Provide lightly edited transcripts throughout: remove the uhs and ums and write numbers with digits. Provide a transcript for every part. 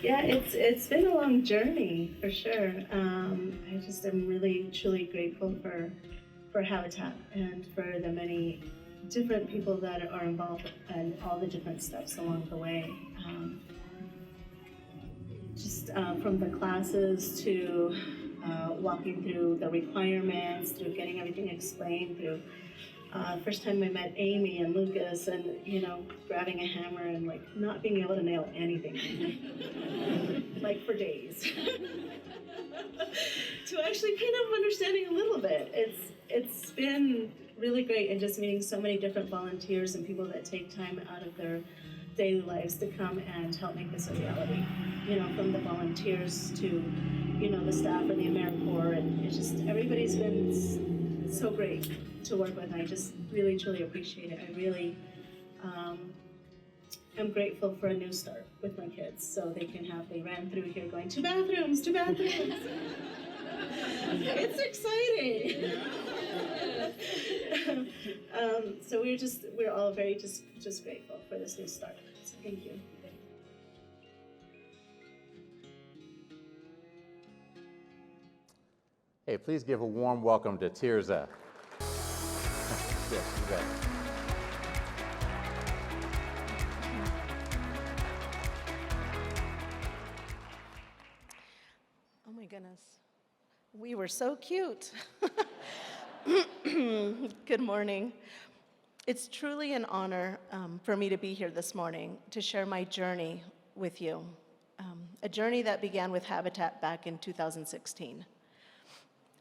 Yeah, it's been a long journey for sure. I just am really truly grateful for Habitat and for the many different people that are involved and all the different steps along the way. Just from the classes to walking through the requirements, through getting everything explained, through first time I met Amy and Lucas, and grabbing a hammer and like not being able to nail anything, like for days, to actually kind of understanding a little bit. It's been really great, and just meeting so many different volunteers and people that take time out of their daily lives to come and help make this a reality. From the volunteers to the staff or the AmeriCorps, and it's just everybody's been so great to work with. I just really truly appreciate it. I really am grateful for a new start with my kids, so they ran through here going, two bathrooms. It's exciting. So we're all very just grateful for this new start. So thank you. Hey, please give a warm welcome to Tirzah. Yes, you bet. Oh my goodness. We were so cute. Good morning. It's truly an honor for me to be here this morning to share my journey with you, a journey that began with Habitat back in 2016.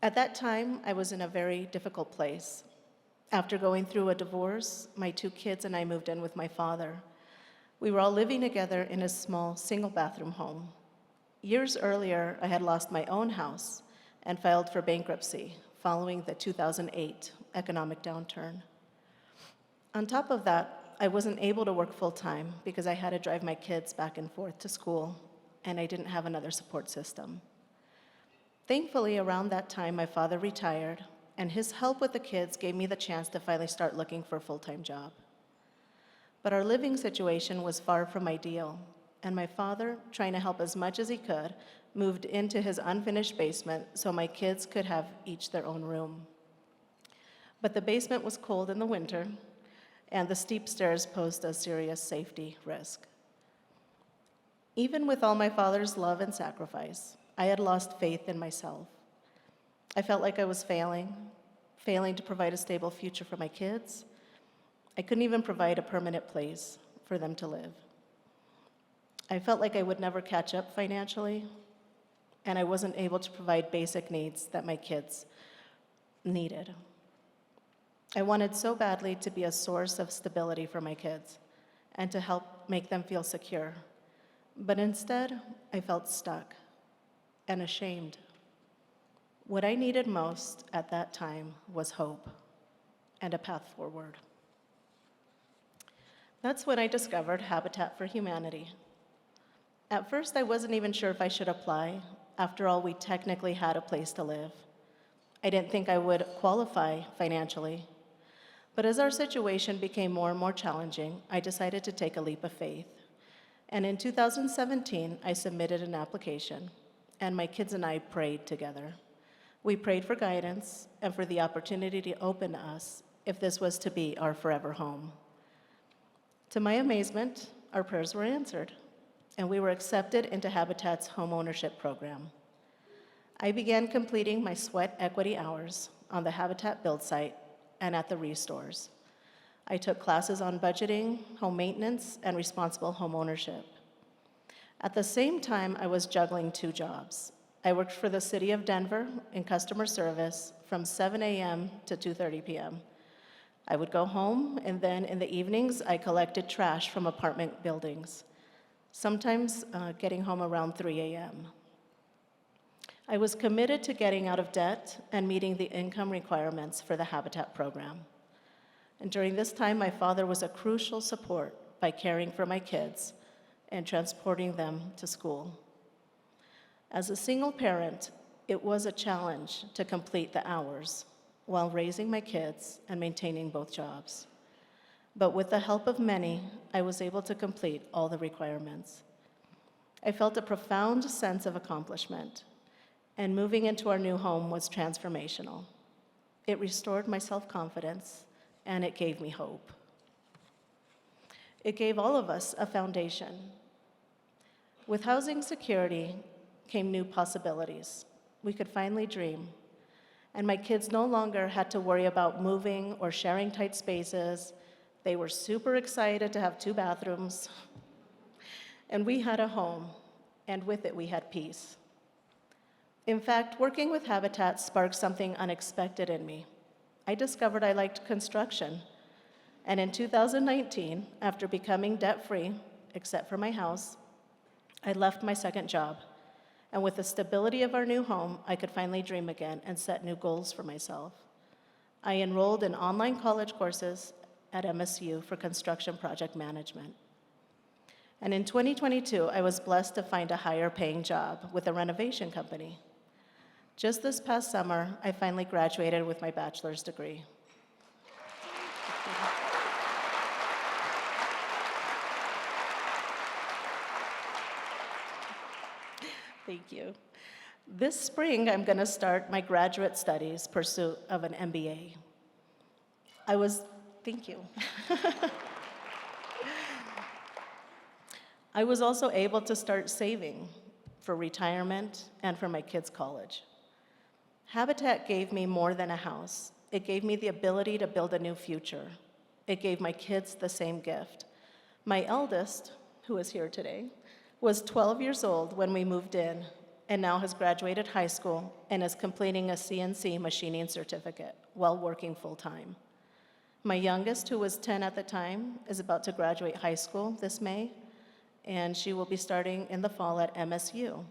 At that time, I was in a very difficult place. After going through a divorce, my two kids and I moved in with my father. We were all living together in a small single-bathroom home. Years earlier, I had lost my own house and filed for bankruptcy following the 2008 economic downturn. On top of that, I wasn't able to work full-time because I had to drive my kids back and forth to school, and I didn't have another support system. Thankfully, around that time, my father retired, and his help with the kids gave me the chance to finally start looking for a full-time job. But our living situation was far from ideal, and my father, trying to help as much as he could, moved into his unfinished basement so my kids could have each their own room. But the basement was cold in the winter, and the steep stairs posed a serious safety risk. Even with all my father's love and sacrifice, I had lost faith in myself. I felt like I was failing to provide a stable future for my kids. I couldn't even provide a permanent place for them to live. I felt like I would never catch up financially, and I wasn't able to provide basic needs that my kids needed. I wanted so badly to be a source of stability for my kids and to help make them feel secure. But instead, I felt stuck and ashamed. What I needed most at that time was hope and a path forward. That's when I discovered Habitat for Humanity. At first, I wasn't even sure if I should apply. After all, we technically had a place to live. I didn't think I would qualify financially. But as our situation became more and more challenging, I decided to take a leap of faith. And in 2017, I submitted an application, and my kids and I prayed together. We prayed for guidance and for the opportunity to open to us if this was to be our forever home. To my amazement, our prayers were answered, and we were accepted into Habitat's Homeownership program. I began completing my sweat equity hours on the Habitat build site and at the restores. I took classes on budgeting, home maintenance, and responsible home ownership. At the same time, I was juggling 2 jobs. I worked for the city of Denver in customer service from 7 a.m. to 2:30 p.m. I would go home, and then in the evenings, I collected trash from apartment buildings, sometimes getting home around 3 a.m. I was committed to getting out of debt and meeting the income requirements for the Habitat program. And during this time, my father was a crucial support by caring for my kids and transporting them to school. As a single parent, it was a challenge to complete the hours while raising my kids and maintaining both jobs. but with the help of many, I was able to complete all the requirements. I felt a profound sense of accomplishment, and moving into our new home was transformational. It restored my self-confidence, and it gave me hope. It gave all of us a foundation. With housing security came new possibilities. We could finally dream, and my kids no longer had to worry about moving or sharing tight spaces. They were super excited to have 2 bathrooms, and we had a home, and with it we had peace. In fact, working with Habitat sparked something unexpected in me. I discovered I liked construction, and in 2019, after becoming debt-free, except for my house, I left my second job. And with the stability of our new home, I could finally dream again and set new goals for myself. I enrolled in online college courses at MSU for construction project management. And in 2022, I was blessed to find a higher paying job with a renovation company. Just this past summer, I finally graduated with my bachelor's degree. Thank you. This spring, I'm going to start my graduate studies pursuit of an MBA. Thank you. I was also able to start saving for retirement and for my kids' college. Habitat gave me more than a house. It gave me the ability to build a new future. It gave my kids the same gift. My eldest, who is here today, was 12 years old when we moved in, and now has graduated high school and is completing a CNC machining certificate while working full-time. My youngest, who was 10 at the time, is about to graduate high school this May, and she will be starting in the fall at MSU.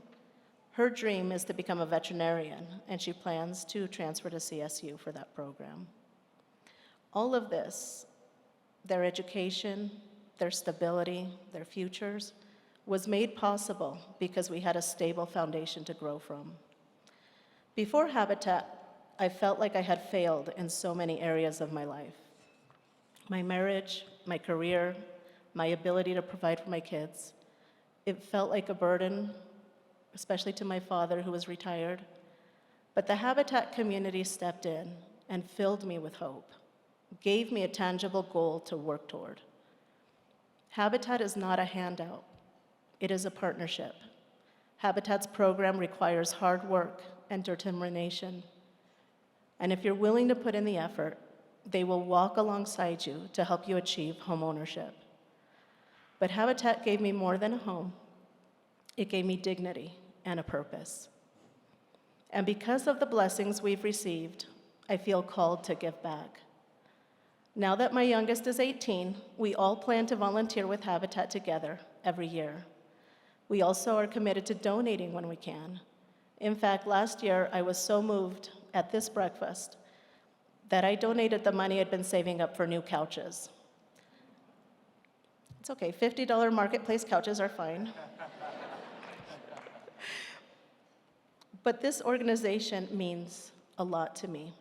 Her dream is to become a veterinarian, and she plans to transfer to CSU for that program. All of this, their education, their stability, their futures, was made possible because we had a stable foundation to grow from. Before Habitat, I felt like I had failed in so many areas of my life. My marriage, my career, my ability to provide for my kids. It felt like a burden, especially to my father who was retired. But the Habitat community stepped in and filled me with hope, gave me a tangible goal to work toward. Habitat is not a handout. It is a partnership. Habitat's program requires hard work and determination. And if you're willing to put in the effort, they will walk alongside you to help you achieve homeownership. But Habitat gave me more than a home. It gave me dignity and a purpose. And because of the blessings we've received, I feel called to give back. Now that my youngest is 18, we all plan to volunteer with Habitat together every year. We also are committed to donating when we can. In fact, last year, I was so moved at this breakfast that I donated the money I'd been saving up for new couches. It's okay, $50 marketplace couches are fine. But this organization means a lot to me.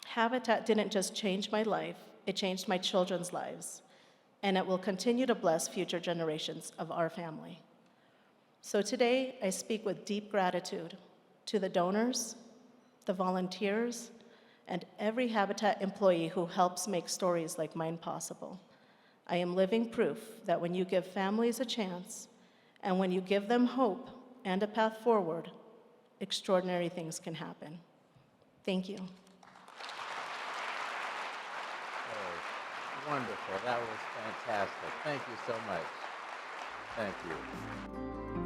Habitat didn't just change my life, it changed my children's lives, and it will continue to bless future generations of our family. So today, I speak with deep gratitude to the donors, the volunteers, and every Habitat employee who helps make stories like mine possible. I am living proof that when you give families a chance, and when you give them hope and a path forward, extraordinary things can happen. Thank you. Oh, wonderful. That was fantastic. Thank you so much. Thank you.